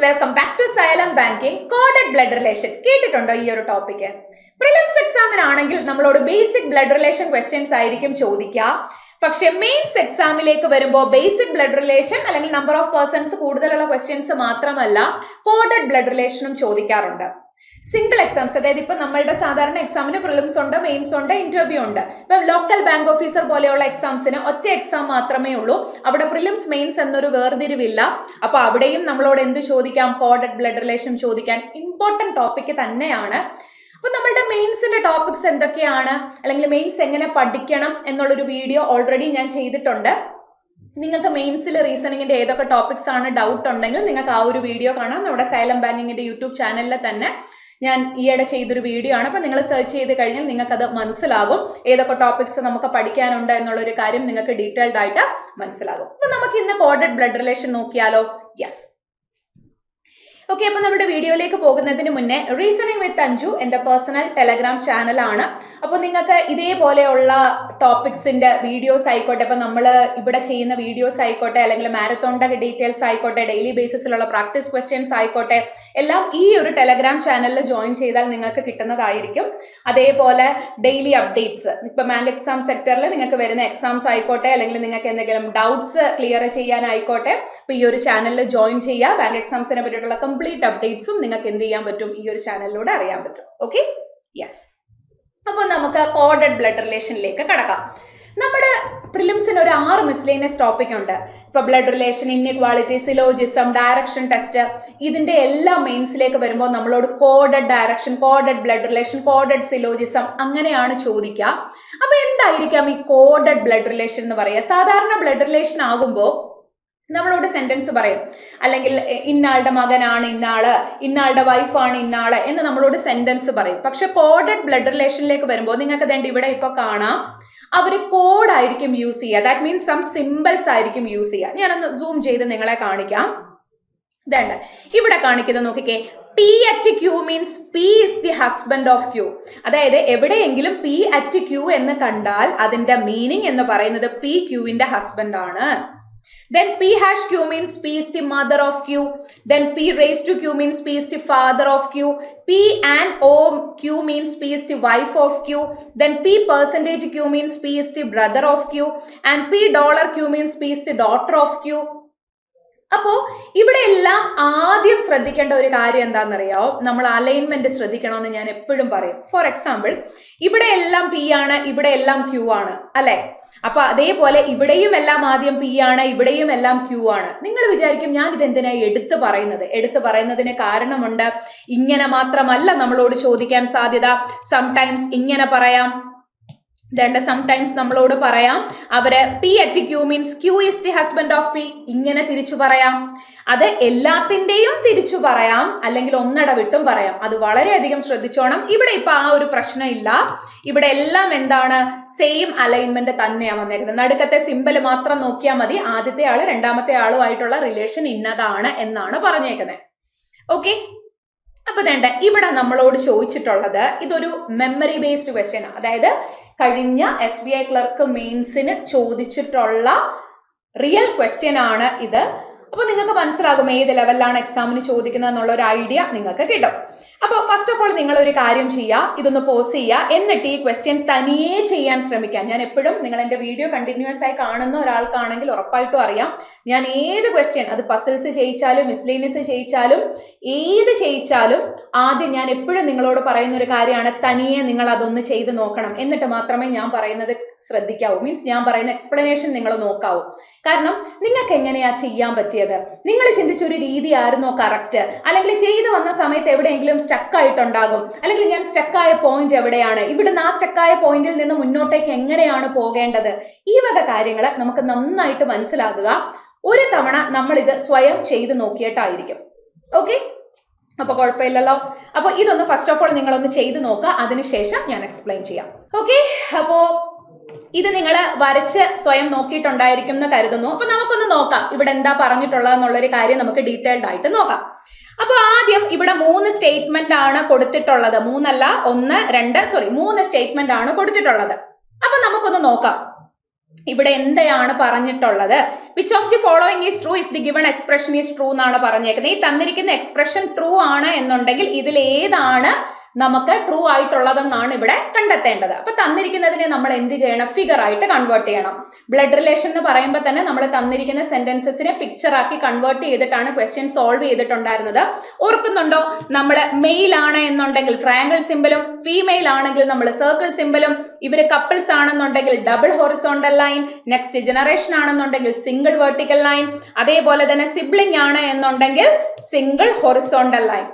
Welcome back to Xylem banking. Coded blood relation കേട്ടിട്ടുണ്ടോ? ഈ ഒരു ടോപ്പിക്ക് പ്രിലിംസ് എക്സാമിനാണെങ്കിൽ നമ്മളോട് ബേസിക് ബ്ലഡ് റിലേഷൻ ക്വസ്റ്റ്യൻസ് ആയിരിക്കും ചോദിക്കുക. പക്ഷെ മെയിൻസ് എക്സാമിലേക്ക് വരുമ്പോൾ ബേസിക് ബ്ലഡ് റിലേഷൻ അല്ലെങ്കിൽ നമ്പർ ഓഫ് പേഴ്സൺസ് കൂടുതലുള്ള ക്വസ്റ്റ്യൻസ് മാത്രമല്ല, കോഡഡ് ബ്ലഡ് റിലേഷനും ചോദിക്കാറുണ്ട്. സിംഗിൾ എക്സാംസ്, അതായത് ഇപ്പൊ നമ്മളുടെ സാധാരണ എക്സാമിന് പ്രിലിംസ് ഉണ്ട്, മെയിൻസ് ഉണ്ട്, ഇന്റർവ്യൂ ഉണ്ട്. ഇപ്പൊ ലോക്കൽ ബാങ്ക് ഓഫീസർ പോലെയുള്ള എക്സാംസിന് ഒറ്റ എക്സാം മാത്രമേ ഉള്ളൂ. അവിടെ പ്രിലിംസ് മെയിൻസ് എന്നൊരു വേർതിരിവില്ല. അപ്പൊ അവിടെയും നമ്മളോട് എന്ത് ചോദിക്കാം? കോഡഡ് ബ്ലഡ് റിലേഷൻ ചോദിക്കാൻ ഇമ്പോർട്ടന്റ് ടോപ്പിക് തന്നെയാണ്. അപ്പൊ നമ്മളുടെ മെയിൻസിന്റെ ടോപ്പിക്സ് എന്തൊക്കെയാണ്, അല്ലെങ്കിൽ മെയിൻസ് എങ്ങനെ പഠിക്കണം എന്നുള്ളൊരു വീഡിയോ ഓൾറെഡി ഞാൻ ചെയ്തിട്ടുണ്ട്. നിങ്ങൾക്ക് മെയിൻസിൽ റീസണിങ്ങിന്റെ ഏതൊക്കെ ടോപ്പിക്സ് ആണ് ഡൗട്ട് ഉണ്ടെങ്കിൽ നിങ്ങൾക്ക് ആ ഒരു വീഡിയോ കാണാം. നമ്മുടെ സൈലം ബാങ്കിങ്ങിന്റെ യൂട്യൂബ് ചാനലിൽ തന്നെ ഞാൻ ഈയിടെ ചെയ്തൊരു വീഡിയോ ആണ്. അപ്പൊ നിങ്ങൾ സെർച്ച് ചെയ്ത് കഴിഞ്ഞാൽ നിങ്ങൾക്ക് അത് മനസ്സിലാകും. ഏതൊക്കെ ടോപ്പിക്സ് നമുക്ക് പഠിക്കാനുണ്ട് എന്നുള്ളൊരു കാര്യം നിങ്ങൾക്ക് ഡീറ്റെയിൽഡ് ആയിട്ട് മനസ്സിലാകും. അപ്പൊ നമുക്ക് ഇന്ന് കോഡഡ് ബ്ലഡ് റിലേഷൻ നോക്കിയാലോ? യെസ്. ഓക്കെ, അപ്പൊ നമ്മുടെ വീഡിയോയിലേക്ക് പോകുന്നതിന് മുന്നേ റീസണിങ് വിത്ത് അഞ്ജു എന്റെ പേഴ്സണൽ ടെലഗ്രാം ചാനലാണ്. അപ്പോൾ നിങ്ങൾക്ക് ഇതേപോലെയുള്ള ടോപ്പിക്സിന്റെ വീഡിയോസ് ആയിക്കോട്ടെ, ഇപ്പൊ നമ്മൾ ഇവിടെ ചെയ്യുന്ന വീഡിയോസ് ആയിക്കോട്ടെ, അല്ലെങ്കിൽ മാരത്തോണിന്റെ ഡീറ്റെയിൽസ് ആയിക്കോട്ടെ, ഡെയിലി ബേസിസിലുള്ള പ്രാക്ടീസ് ക്വസ്റ്റ്യൻസ് ആയിക്കോട്ടെ, എല്ലാം ഈ ഒരു ടെലഗ്രാം ചാനലിൽ ജോയിൻ ചെയ്താൽ നിങ്ങൾക്ക് കിട്ടുന്നതായിരിക്കും. അതേപോലെ ഡെയിലി അപ്ഡേറ്റ്സ്, ഇപ്പൊ ബാങ്ക് എക്സാം സെക്ടറിൽ നിങ്ങൾക്ക് വരുന്ന എക്സാംസ് ആയിക്കോട്ടെ, അല്ലെങ്കിൽ നിങ്ങൾക്ക് എന്തെങ്കിലും ഡൗട്ട്സ് ക്ലിയർ ചെയ്യാനായിക്കോട്ടെ, ഇപ്പൊ ഈ ഒരു ചാനലിൽ ജോയിൻ ചെയ്യുക. ബാങ്ക് എക്സാംസിനെ പറ്റിയിട്ടുള്ള കംപ്ലീറ്റ് അപ്ഡേറ്റ്സും നിങ്ങൾക്ക് എന്ത് ചെയ്യാൻ പറ്റും? ഈ ഒരു ചാനലിലൂടെ അറിയാൻ പറ്റും. Okay, yes. അപ്പോൾ നമുക്ക് കോഡഡ് ബ്ലഡ് റിലേഷനിലേക്ക് കടക്കാം. നമ്മുടെ പ്രിലിംസിന് ഒരു 6 മിസ്ലേനിയസ് ടോപ്പിക് ഉണ്ട്. ഇപ്പൊ blood relation, inequality, syllogism, direction test, ഇതിന്റെ എല്ലാ മെയിൻസിലേക്ക് വരുമ്പോൾ നമ്മളോട് coded direction, coded blood relation, coded syllogism അങ്ങനെയാണ് ചോദിക്കുക. അപ്പൊ എന്തായിരിക്കാം ഈ കോഡഡ് ബ്ലഡ് റിലേഷൻ എന്ന് പറയുക? സാധാരണ ബ്ലഡ് റിലേഷൻ ആകുമ്പോൾ നമ്മളോട് സെന്റൻസ് പറയും, അല്ലെങ്കിൽ ഇന്നാളുടെ മകനാണ് ഇന്നാള്, ഇന്നാളുടെ വൈഫാണ് ഇന്നാള് എന്ന് നമ്മളോട് സെന്റൻസ് പറയും. പക്ഷെ കോഡഡ് ബ്ലഡ് റിലേഷനിലേക്ക് വരുമ്പോൾ നിങ്ങൾക്ക് വേണ്ടി ഇവിടെ ഇപ്പൊ കാണാം, അവര് കോഡ് ആയിരിക്കും യൂസ് ചെയ്യുക. ദാറ്റ് മീൻസ് സം സിമ്പിൾസ് ആയിരിക്കും യൂസ് ചെയ്യുക. ഞാനൊന്ന് സൂം ചെയ്ത് നിങ്ങളെ കാണിക്കാം. ഇതുണ്ട് ഇവിടെ കാണിക്കുന്നത്, നോക്കിക്കേ. P at Q means P is the husband of Q. അതായത് എവിടെയെങ്കിലും P at Q എന്ന് കണ്ടാൽ അതിന്റെ മീനിങ് എന്ന് പറയുന്നത് P Qന്റെ ഹസ്ബൻഡ് ആണ്. Then P hash Q means P is the mother of Q. Then P raised to Q means P is the father of Q. P and O Q means P is the wife of Q. Then P percentage Q means P is the brother of Q. And P dollar Q means P is the daughter of Q. അപ്പോ ഇവിടെ എല്ലാം ആദ്യം ശ്രദ്ധിക്കേണ്ട ഒരു കാര്യം എന്താണെന്നറിയാവോ? നമ്മൾ alignment ശ്രദ്ധിക്കണമെന്ന് ഞാൻ എപ്പോഴും പറയും. ഫോർ എക്സാമ്പിൾ, ഇവിടെ എല്ലാം P ആണ്, ഇവിടെ എല്ലാം Q ആണ്, അല്ലെ? അപ്പൊ അതേപോലെ ഇവിടെയും എല്ലാം ആദ്യം P ആണ്, ഇവിടെയും എല്ലാം Q ആണ്. നിങ്ങൾ വിചാരിക്കും ഞാൻ ഇതെന്തിനായി എടുത്തു പറയുന്നതിന് കാരണമുണ്ട്. ഇങ്ങനെ മാത്രമല്ല നമ്മളോട് ചോദിക്കാൻ സാധ്യത. സംടൈംസ് ഇങ്ങനെ പറയാം, സംടൈംസ് നമ്മളോട് പറയാം അവര് P at Q means Q is the husband of P, ഇങ്ങനെ തിരിച്ചു പറയാം. അത് എല്ലാത്തിന്റെയും തിരിച്ചു പറയാം, അല്ലെങ്കിൽ ഒന്നിടവിട്ടും പറയാം. അത് വളരെയധികം ശ്രദ്ധിച്ചോണം. ഇവിടെ ഇപ്പൊ ആ ഒരു പ്രശ്നം ഇല്ല. ഇവിടെ എല്ലാം എന്താണ്? സെയിം അലൈൻമെന്റ് തന്നെയാണ് വന്നേക്കുന്നത്. നടുക്കത്തെ സിമ്പൽ മാത്രം നോക്കിയാൽ മതി. ആദ്യത്തെ ആള് രണ്ടാമത്തെ ആളുമായിട്ടുള്ള റിലേഷൻ ഇന്നതാണ് എന്നാണ് പറഞ്ഞേക്കുന്നത്. ഓക്കെ, അപ്പൊ ഇവിടെ നമ്മളോട് ചോദിച്ചിട്ടുള്ളത് ഇതൊരു മെമ്മറി ബേസ്ഡ് ക്വസ്റ്റ്യൻ, അതായത് കഴിഞ്ഞ SBI ക്ലർക്ക് മെയിൻസിന് ചോദിച്ചിട്ടുള്ള റിയൽ ക്വസ്റ്റ്യൻ ആണ് ഇത്. അപ്പൊ നിങ്ങൾക്ക് മനസ്സിലാകും ഏത് ലെവലിലാണ് എക്സാമിന് ചോദിക്കുന്നത് എന്നുള്ള ഒരു ഐഡിയ നിങ്ങൾക്ക് കിട്ടും. അപ്പോൾ ഫസ്റ്റ് ഓഫ് ഓൾ നിങ്ങൾ ഒരു കാര്യം ചെയ്യുക, ഇതൊന്ന് പോസ് ചെയ്യുക, എന്നിട്ട് ഈ ക്വസ്റ്റ്യൻ തനിയെ ചെയ്യാൻ ശ്രമിക്കാം. ഞാൻ എപ്പോഴും, നിങ്ങൾ എൻ്റെ വീഡിയോ കണ്ടിന്യൂസ് ആയി കാണുന്ന ഒരാൾക്കാണെങ്കിൽ ഉറപ്പായിട്ടും അറിയാം, ഞാൻ ഏത് ക്വസ്റ്റ്യൻ, അത് പസിൽസ് ചെയ്യിച്ചാലും മിസ്ലേനിയസ് ചെയ്യിച്ചാലും ഏത് ചെയ്യിച്ചാലും ആദ്യം ഞാൻ എപ്പോഴും നിങ്ങളോട് പറയുന്ന ഒരു കാര്യമാണ്, തനിയെ നിങ്ങൾ അതൊന്ന് ചെയ്ത് നോക്കണം. എന്നിട്ട് മാത്രമേ ഞാൻ പറയുന്നത് ശ്രദ്ധിക്കാവൂ. മീൻസ് ഞാൻ പറയുന്ന എക്സ്പ്ലനേഷൻ നിങ്ങൾ നോക്കാവൂ. കാരണം നിങ്ങൾക്ക് എങ്ങനെയാ ചെയ്യാൻ പറ്റിയത്? നിങ്ങൾ ചിന്തിച്ച ഒരു രീതി ആയിരുന്നോ കറക്റ്റ്? അല്ലെങ്കിൽ ചെയ്തു വന്ന സമയത്ത് എവിടെയെങ്കിലും സ്റ്റക്കായിട്ടുണ്ടാകും, അല്ലെങ്കിൽ ഞാൻ സ്റ്റക്കായ പോയിന്റ് എവിടെയാണ്, ഇവിടുന്ന് ആ സ്റ്റക്കായ പോയിന്റിൽ നിന്ന് മുന്നോട്ടേക്ക് എങ്ങനെയാണ് പോകേണ്ടത്? ഈ വക കാര്യങ്ങൾ നമുക്ക് നന്നായിട്ട് മനസ്സിലാകുക ഒരു തവണ നമ്മൾ ഇത് സ്വയം ചെയ്ത് നോക്കിയിട്ടായിരിക്കും. ഓക്കെ, അപ്പൊ കുഴപ്പമില്ലല്ലോ. അപ്പൊ ഇതൊന്ന് ഫസ്റ്റ് ഓഫ് ഓൾ നിങ്ങളൊന്ന് ചെയ്ത് നോക്കുക, അതിനുശേഷം ഞാൻ എക്സ്പ്ലെയിൻ ചെയ്യാം. ഓക്കെ, അപ്പോ ഇത് നിങ്ങൾ വരച്ച് സ്വയം നോക്കിയിട്ടുണ്ടായിരിക്കും എന്ന് കരുതുന്നു. അപ്പൊ നമുക്കൊന്ന് നോക്കാം ഇവിടെ എന്താ പറഞ്ഞിട്ടുള്ളത് എന്നുള്ളൊരു കാര്യം നമുക്ക് ഡീറ്റെയിൽഡ് ആയിട്ട് നോക്കാം. അപ്പൊ ആദ്യം ഇവിടെ 3 സ്റ്റേറ്റ്മെന്റ് ആണ് കൊടുത്തിട്ടുള്ളത്. 3 സ്റ്റേറ്റ്മെന്റ് ആണ് കൊടുത്തിട്ടുള്ളത്. അപ്പൊ നമുക്കൊന്ന് നോക്കാം ഇവിടെ എന്താണ് പറഞ്ഞിട്ടുള്ളത്. Which of the following is true if the given expression is true എന്നാണ് പറഞ്ഞേക്കുന്നത്. ഈ തന്നിരിക്കുന്ന എക്സ്പ്രഷൻ ട്രൂ ആണ് എന്നുണ്ടെങ്കിൽ ഇതിൽ ഏതാണ് നമുക്ക് ട്രൂ ആയിട്ടുള്ളതെന്നാണ് ഇവിടെ കണ്ടെത്തേണ്ടത്. അപ്പൊ തന്നിരിക്കുന്നതിനെ നമ്മൾ എന്ത് ചെയ്യണം? ഫിഗർ ആയിട്ട് കൺവേർട്ട് ചെയ്യണം. ബ്ലഡ് റിലേഷൻ എന്ന് പറയുമ്പോൾ തന്നെ നമ്മൾ തന്നിരിക്കുന്ന സെന്റൻസസിനെ പിക്ചർ ആക്കി കൺവേർട്ട് ചെയ്തിട്ടാണ് ക്വസ്റ്റ്യൻ സോൾവ് ചെയ്തിട്ടുണ്ടായിരുന്നത്. ഓർക്കുന്നുണ്ടോ? നമ്മൾ മെയിൽ ആണ് എന്നുണ്ടെങ്കിൽ ട്രയാങ്കിൾ സിമ്പിളും, ഫീമെയിൽ ആണെങ്കിൽ നമ്മൾ സർക്കിൾ സിമ്പിളും, ഇവര് കപ്പിൾസ് ആണെന്നുണ്ടെങ്കിൽ double horizontal line, next generation ആണെന്നുണ്ടെങ്കിൽ സിംഗിൾ വെർട്ടിക്കൽ ലൈൻ, അതേപോലെ തന്നെ സിബ്ലിംഗ് ആണ് എന്നുണ്ടെങ്കിൽ സിംഗിൾ ഹൊറിസോണ്ടൽ ലൈൻ.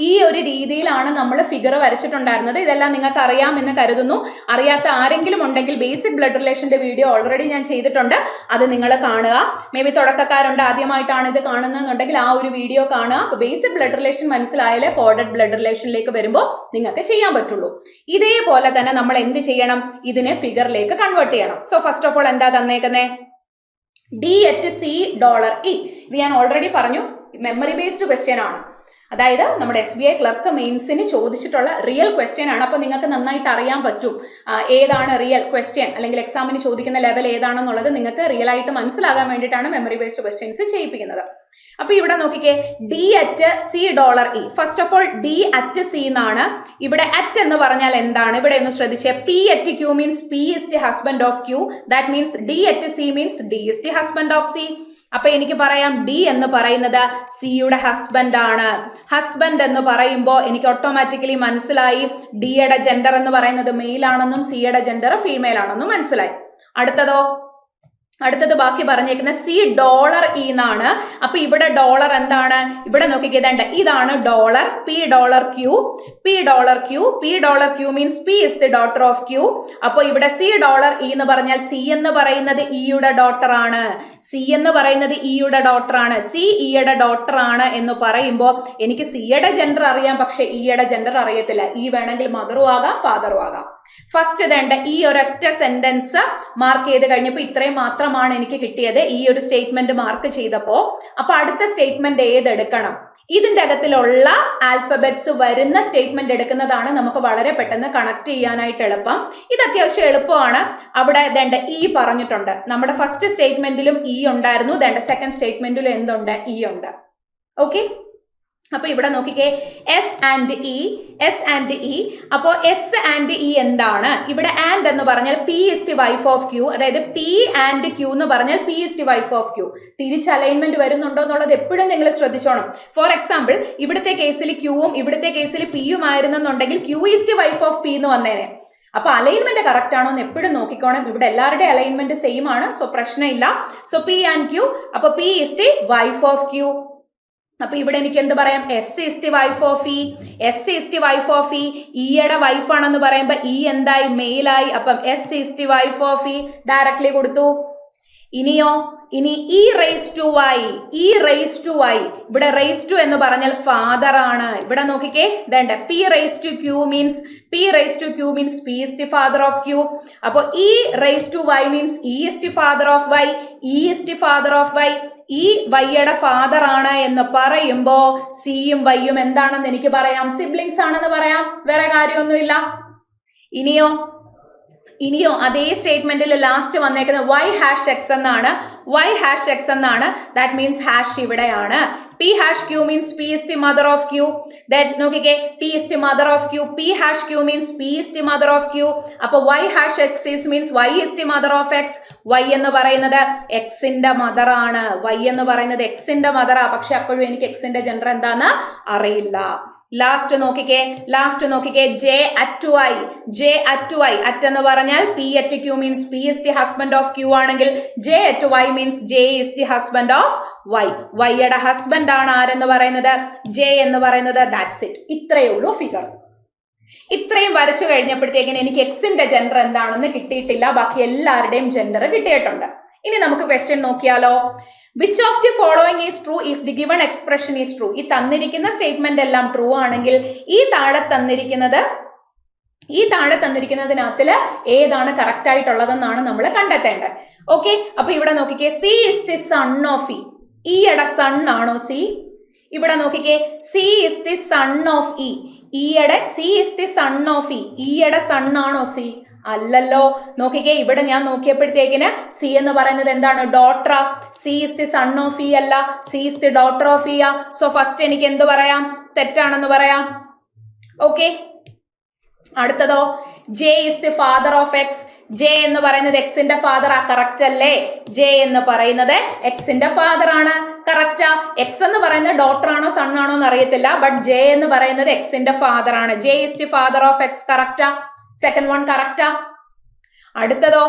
ഈ ഒരു രീതിയിലാണ് നമ്മൾ ഫിഗർ വരച്ചിട്ടുണ്ടായിരുന്നത്. ഇതെല്ലാം നിങ്ങൾക്ക് അറിയാമെന്ന് കരുതുന്നു. അറിയാത്ത ആരെങ്കിലും ഉണ്ടെങ്കിൽ ബേസിക് ബ്ലഡ് റിലേഷന്റെ വീഡിയോ ഓൾറെഡി ഞാൻ ചെയ്തിട്ടുണ്ട്, അത് നിങ്ങൾ കാണുക. മേ ബി തുടക്കക്കാരുണ്ട്, ആദ്യമായിട്ടാണ് ഇത് കാണുന്നതെന്നുണ്ടെങ്കിൽ ആ ഒരു വീഡിയോ കാണുക. അപ്പൊ ബേസിക് ബ്ലഡ് റിലേഷൻ മനസ്സിലായാലേ കോഡഡ് ബ്ലഡ് റിലേഷനിലേക്ക് വരുമ്പോൾ നിങ്ങൾക്ക് ചെയ്യാൻ പറ്റുള്ളൂ. ഇതേപോലെ തന്നെ നമ്മൾ എന്ത് ചെയ്യണം? ഇതിനെ ഫിഗറിലേക്ക് കൺവേർട്ട് ചെയ്യണം. സോ ഫസ്റ്റ് ഓഫ് ഓൾ എന്താ തന്നേക്കുന്നേ? D@C$E. ഇത് ഞാൻ ഓൾറെഡി പറഞ്ഞു, മെമ്മറി ബേസ്ഡ് ക്വസ്റ്റ്യൻ ആണ്. അതായത് നമ്മുടെ SBI ക്ലർക്ക് മെയിൻസിന് ചോദിച്ചിട്ടുള്ള റിയൽ ക്വസ്റ്റ്യൻ ആണ്. അപ്പൊ നിങ്ങൾക്ക് നന്നായിട്ട് അറിയാൻ പറ്റും ഏതാണ് റിയൽ ക്വസ്റ്റ്യൻ, അല്ലെങ്കിൽ എക്സാമിന് ചോദിക്കുന്ന ലെവൽ ഏതാണെന്നുള്ളത് നിങ്ങൾക്ക് റിയൽ ആയിട്ട് മനസ്സിലാകാൻ വേണ്ടിയിട്ടാണ് മെമ്മറി ബേസ്ഡ് ക്വസ്റ്റ്യൻസ് ചെയ്യിപ്പിക്കുന്നത്. അപ്പൊ ഇവിടെ നോക്കിക്കേ, D@C$E. First of all D@C എന്നാണ്. ഇവിടെ അറ്റ് എന്ന് പറഞ്ഞാൽ എന്താണ്? ഇവിടെ ഒന്ന് ശ്രദ്ധിച്ചേ. P@Q means P is the husband of Q. That means D@C means D is the husband of C. അപ്പൊ എനിക്ക് പറയാം ഡി എന്ന് പറയുന്നത് സിയുടെ ഹസ്ബൻഡ് ആണ്. ഹസ്ബൻഡ് എന്ന് പറയുമ്പോൾ എനിക്ക് ഓട്ടോമാറ്റിക്കലി മനസ്സിലായി ഡിയുടെ ജെൻഡർ എന്ന് പറയുന്നത് മെയിൽ ആണെന്നും സിയുടെ ജെൻഡർ ഫീമെയിൽ ആണെന്നും മനസ്സിലായി. അടുത്തത് ബാക്കി പറഞ്ഞേക്കുന്ന $C എന്നാണ്. അപ്പൊ ഇവിടെ ഡോളർ എന്താണ്? ഇവിടെ നോക്കിക്കേണ്ട, ഇതാണ് dollar. P$Q means P is the daughter of Q. അപ്പൊ ഇവിടെ $C എന്ന് പറഞ്ഞാൽ C എന്ന് പറയുന്നത് ഇയുടെ ഡോട്ടർ ആണ്. സി ഇയുടെ ഡോട്ടർ ആണ് എന്ന് പറയുമ്പോൾ എനിക്ക് സിയുടെ ജെൻഡർ അറിയാം, പക്ഷെ ഇയുടെ ജെൻഡർ അറിയത്തില്ല. ഈ വേണമെങ്കിൽ മദറും ആകാം ഫാദറും ആകാം. ഫസ്റ്റ് ഇതേണ്ട ഈ ഒരൊറ്റ സെന്റൻസ് മാർക്ക് ചെയ്ത് കഴിഞ്ഞപ്പോൾ ഇത്രയും മാത്രമാണ് എനിക്ക് കിട്ടിയത് ഈ ഒരു സ്റ്റേറ്റ്മെന്റ് മാർക്ക് ചെയ്തപ്പോ. അപ്പൊ അടുത്ത സ്റ്റേറ്റ്മെന്റ് ഏതെടുക്കണം? ഇതിന്റെ അകത്തിലുള്ള ആൽഫബറ്റ്സ് വരുന്ന സ്റ്റേറ്റ്മെന്റ് എടുക്കുന്നതാണ് നമുക്ക് വളരെ പെട്ടെന്ന് കണക്ട് ചെയ്യാനായിട്ട് എളുപ്പം. ഇത് അത്യാവശ്യം എളുപ്പമാണ്. അവിടെ ദണ്ട ഇ പറഞ്ഞിട്ടുണ്ട്. നമ്മുടെ ഫസ്റ്റ് സ്റ്റേറ്റ്മെന്റിലും ഇ ഉണ്ടായിരുന്നു, ദണ്ട സെക്കൻഡ് സ്റ്റേറ്റ്മെന്റിലും എന്തുണ്ട്? ഇ ഉണ്ട്. ഓക്കെ, അപ്പൊ ഇവിടെ നോക്കിക്കേ, എസ് ആൻഡ് ഇ. അപ്പോ എസ് ആൻഡ് ഇ എന്താണ്? ഇവിടെ ആൻഡ് എന്ന് പറഞ്ഞാൽ P is the wife of Q, അതായത് പി ആൻഡ് ക്യൂ എന്ന് പറഞ്ഞാൽ P is the wife of Q. തിരിച്ച് അലൈൻമെന്റ് വരുന്നുണ്ടോ എന്നുള്ളത് എപ്പോഴും നിങ്ങൾ ശ്രദ്ധിച്ചോണം. ഫോർ എക്സാമ്പിൾ, ഇവിടുത്തെ കേസിൽ ക്യൂവും ഇവിടുത്തെ കേസിൽ പിയും ആയിരുന്നെന്നുണ്ടെങ്കിൽ Q is the wife of P എന്ന് വന്നേനെ. അപ്പൊ അലൈൻമെന്റ് കറക്റ്റ് ആണോ എന്ന് എപ്പോഴും നോക്കിക്കോണം. ഇവിടെ എല്ലാവരുടെയും അലൈൻമെന്റ് സെയിം ആണ്, സോ പ്രശ്നമില്ല. സോ പി ആൻഡ് ക്യൂ, അപ്പൊ P is the wife of Q. അപ്പൊ ഇവിടെ എനിക്ക് എന്ത് പറയാം? S is the wife of E. ഇയുടെ വൈഫ് ആണെന്ന് പറയുമ്പോ ഇ എന്തായി? മെയിലായി. അപ്പം S is the wife of E directly കൊടുത്തു. ഇനി ഇ റേസ് ടു വൈ. ഇവിടെ റേസ് ടു എന്ന് പറഞ്ഞാൽ ഫാദർ ആണ്. ഇവിടെ നോക്കിക്കേ, ഇതേണ്ട P raise to Q means P is the father of Q. അപ്പൊ E raise to Y means E is the father of Y. ഈ വൈയുടെ ഫാദർ ആണ് എന്ന് പറയുമ്പോ സിയും വൈയും എന്താണെന്ന് എനിക്ക് പറയാം? സിബ്ലിങ്സ് ആണെന്ന് പറയാം. വേറെ കാര്യമൊന്നുമില്ല. ഇനിയോ അതേ സ്റ്റേറ്റ്മെന്റിൽ ലാസ്റ്റ് വന്നേക്കുന്നത് y#x എന്നാണ്. ദാറ്റ് മീൻസ് ഹാഷ് ഇവിടെയാണ്. P#Q means P is the mother of Q. Then നോക്കിക്കേ, P is the mother of Q. P#Q means P is the mother of Q. അപ്പൊ y#x is means Y is the mother of X. Y എന്ന് പറയുന്നത് എക്സിന്റെ mother ആണ്. പക്ഷെ അപ്പോഴും എനിക്ക് എക്സിന്റെ ജെൻഡർ എന്താന്ന് അറിയില്ല. ലാസ്റ്റ് നോക്കിക്കേ, J at Y. അറ്റ് എന്ന് പറഞ്ഞാൽ P@Q means P is the husband of Q ആണെങ്കിൽ J at Y means J is the husband of Y. വൈയുടെ ഹസ്ബൻഡ് ആണ് ആരെന്ന് പറയുന്നത്? J എന്ന് പറയുന്നത്. That's it. ഇത്രയേ ഉള്ളൂ ഫിഗർ. ഇത്രയും വരച്ചു കഴിഞ്ഞപ്പോഴത്തേക്കിന് എനിക്ക് എക്സിന്റെ ജെൻഡർ എന്താണെന്ന് കിട്ടിയിട്ടില്ല. ബാക്കി എല്ലാവരുടെയും ജെൻഡർ കിട്ടിയിട്ടുണ്ട്. ഇനി നമുക്ക് ക്വസ്റ്റ്യൻ നോക്കിയാലോ. Which of the following is true if the given expression is true? ഈ തന്നിരിക്കുന്ന സ്റ്റേറ്റ്മെന്റ് എല്ലാം ട്രൂ ആണെങ്കിൽ ഈ താഴെ തന്നിരിക്കുന്നതിനകത്തില് ഏതാണ് കറക്റ്റ് ആയിട്ടുള്ളതെന്നാണ് നമ്മൾ കണ്ടെത്തേണ്ടത്. ഓക്കെ, അപ്പൊ ഇവിടെ നോക്കിക്കേ, C is the son of E. ഈയുടെ സൺ ആണോ സി? ഇവിടെ നോക്കിക്കേ, C is the son of E. C is the son of E. ഈയുടെ സൺ ആണോ സി? അല്ലല്ലോ. നോക്കിക്കേ, ഇവിടെ ഞാൻ നോക്കിയപ്പോഴത്തേക്കിന് സി എന്ന് പറയുന്നത് എന്താണ്? Daughter. C is the son of E അല്ല, C is the daughter of E ആ. സോ ഫസ്റ്റ് എനിക്ക് എന്ത് പറയാം? തെറ്റാണെന്ന് പറയാം. ഓക്കെ, അടുത്തതോ? J is the father of X. J എന്ന് പറയുന്നത് എക്സിന്റെ ഫാദർ ആ, കറക്റ്റ് അല്ലേ? ജെ എന്ന് പറയുന്നത് എക്സിന്റെ ഫാദർ ആണ്, കറക്റ്റാ. എക്സ് എന്ന് പറയുന്നത് ഡോട്ടർ ആണോ സൺ ആണോ എന്ന് അറിയത്തില്ല, ബട്ട് ജെ എന്ന് പറയുന്നത് എക്സിന്റെ ഫാദർ ആണ്. J is the father of X, കറക്റ്റാ. സെക്കൻഡ് വൺ കറക്റ്റാ. അടുത്തതോ?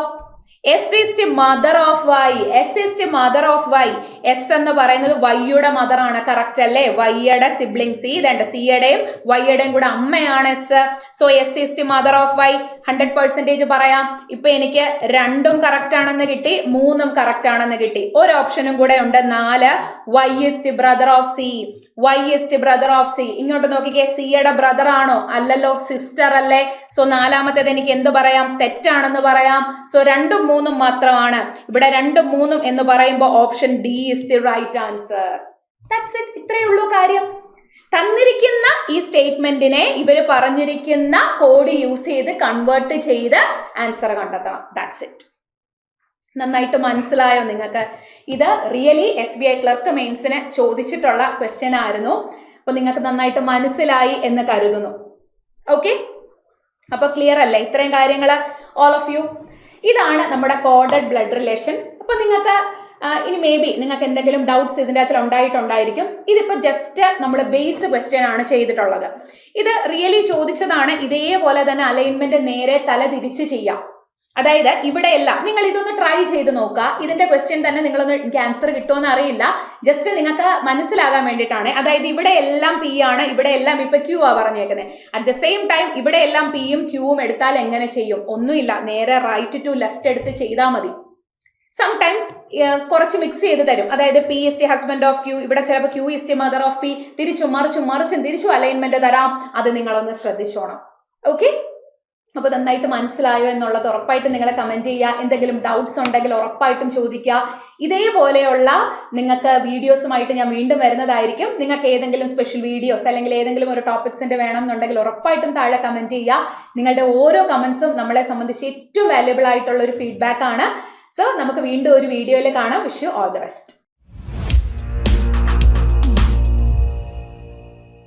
S is the mother of Y. S is the mother of Y. S എന്ന് പറയുന്നത് വൈയുടെ മദർ ആണ്, കറക്റ്റ് അല്ലേ? വൈയുടെ സിബ്ലിംഗ് സി, ഇതേണ്ട സിയുടെയും വൈയുടെയും കൂടെ അമ്മയാണ് S. So S is the mother of Y 100% പറയാം. ഇപ്പൊ എനിക്ക് 2ഉം കറക്റ്റ് ആണെന്ന് കിട്ടി, 3ഉം കറക്റ്റ് ആണെന്ന് കിട്ടി. ഒരു ഓപ്ഷനും കൂടെ ഉണ്ട്, 4. Y is the brother of C. Y is the brother of C. ഇങ്ങോട്ട് നോക്കിക്കേ, സിയുടെ ബ്രദർ ആണോ? അല്ലല്ലോ, സിസ്റ്റർ അല്ലേ? സോ നാലാമത്തേത് എനിക്ക് എന്ത് പറയാം? തെറ്റാണെന്ന് പറയാം. സോ 2ഉം 3ഉം മാത്രമാണ്. ഇവിടെ 2ഉം 3ഉം എന്ന് പറയുമ്പോൾ option D is the right answer. That's it. ഇത്രയേ ഉള്ളൂ കാര്യം. തന്നിരിക്കുന്ന ഈ സ്റ്റേറ്റ്മെന്റിനെ ഇവര് പറഞ്ഞിരിക്കുന്ന കോഡ് യൂസ് ചെയ്ത് കൺവേർട്ട് ചെയ്ത് ആൻസർ കണ്ടെത്തണം. That's it. നന്നായിട്ട് മനസ്സിലായോ നിങ്ങൾക്ക്? ഇത് റിയലി SBI ക്ലർക്ക് മെയിൻസിന് ചോദിച്ചിട്ടുള്ള ക്വസ്റ്റ്യൻ ആയിരുന്നു. അപ്പൊ നിങ്ങൾക്ക് നന്നായിട്ട് മനസ്സിലായി എന്ന് കരുതുന്നു. ഓക്കെ, അപ്പൊ ക്ലിയർ അല്ലേ ഇത്രയും കാര്യങ്ങൾ? All of you. ഇതാണ് നമ്മുടെ കോഡഡ് ബ്ലഡ് റിലേഷൻ. അപ്പൊ നിങ്ങൾക്ക് ഇനി മേ ബി നിങ്ങൾക്ക് എന്തെങ്കിലും ഡൗട്ട്സ് ഇതിൻ്റെ അകത്തിൽ ഉണ്ടായിട്ടുണ്ടായിരിക്കും. ഇതിപ്പോൾ ജസ്റ്റ് നമ്മൾ ബേസ് ക്വസ്റ്റ്യൻ ആണ് ചെയ്തിട്ടുള്ളത്. ഇത് റിയലി ചോദിച്ചതാണ്. ഇതേപോലെ തന്നെ അലൈൻമെന്റ് നേരെ തല തിരിച്ച് ചെയ്യാം. അതായത് ഇവിടെയെല്ലാം നിങ്ങൾ ഇതൊന്ന് ട്രൈ ചെയ്ത് നോക്കുക. ഇതിന്റെ ക്വസ്റ്റ്യൻ തന്നെ നിങ്ങളൊന്ന് ആൻസർ കിട്ടുമെന്ന് അറിയില്ല, ജസ്റ്റ് നിങ്ങൾക്ക് മനസ്സിലാകാൻ വേണ്ടിയിട്ടാണ്. അതായത് ഇവിടെ എല്ലാം പി ആണ്, ഇവിടെ എല്ലാം ഇപ്പൊ ക്യൂ ആ പറഞ്ഞേക്കുന്നത്. അറ്റ് ദ സെയിം ടൈം ഇവിടെ എല്ലാം പിയും ക്യൂവും എടുത്താൽ എങ്ങനെ ചെയ്യും? ഒന്നുമില്ല, നേരെ റൈറ്റ് ടു ലെഫ്റ്റ് എടുത്ത് ചെയ്താൽ മതി. സംടൈംസ് കുറച്ച് മിക്സ് ചെയ്ത് തരും. അതായത് P is the husband of Q, ഇവിടെ ചിലപ്പോൾ Q is the mother of P, തിരിച്ചും അലൈൻമെന്റ് തരാം. അത് നിങ്ങളൊന്ന് ശ്രദ്ധിച്ചോണം. ഓക്കെ, അപ്പോൾ നന്നായിട്ട് മനസ്സിലായോ എന്നുള്ളത് ഉറപ്പായിട്ടും നിങ്ങൾ കമന്റ് ചെയ്യുക. എന്തെങ്കിലും ഡൗട്ട്സ് ഉണ്ടെങ്കിൽ ഉറപ്പായിട്ടും ചോദിക്കുക. ഇതേപോലെയുള്ള നിങ്ങൾക്ക് വീഡിയോസുമായിട്ട് ഞാൻ വീണ്ടും വരുന്നതായിരിക്കും. നിങ്ങൾക്ക് ഏതെങ്കിലും സ്പെഷ്യൽ വീഡിയോസ് അല്ലെങ്കിൽ ഏതെങ്കിലും ഒരു ടോപ്പിക്സിന്റെ വേണം എന്നുണ്ടെങ്കിൽ ഉറപ്പായിട്ടും താഴെ കമന്റ് ചെയ്യുക. നിങ്ങളുടെ ഓരോ കമന്റ്സും നമ്മളെ സംബന്ധിച്ച് ഏറ്റവും വാല്യുബിൾ ആയിട്ടുള്ള ഒരു ഫീഡ്ബാക്ക് ആണ്. സോ നമുക്ക് വീണ്ടും ഒരു വീഡിയോയിൽ കാണാം. Wish you all the best.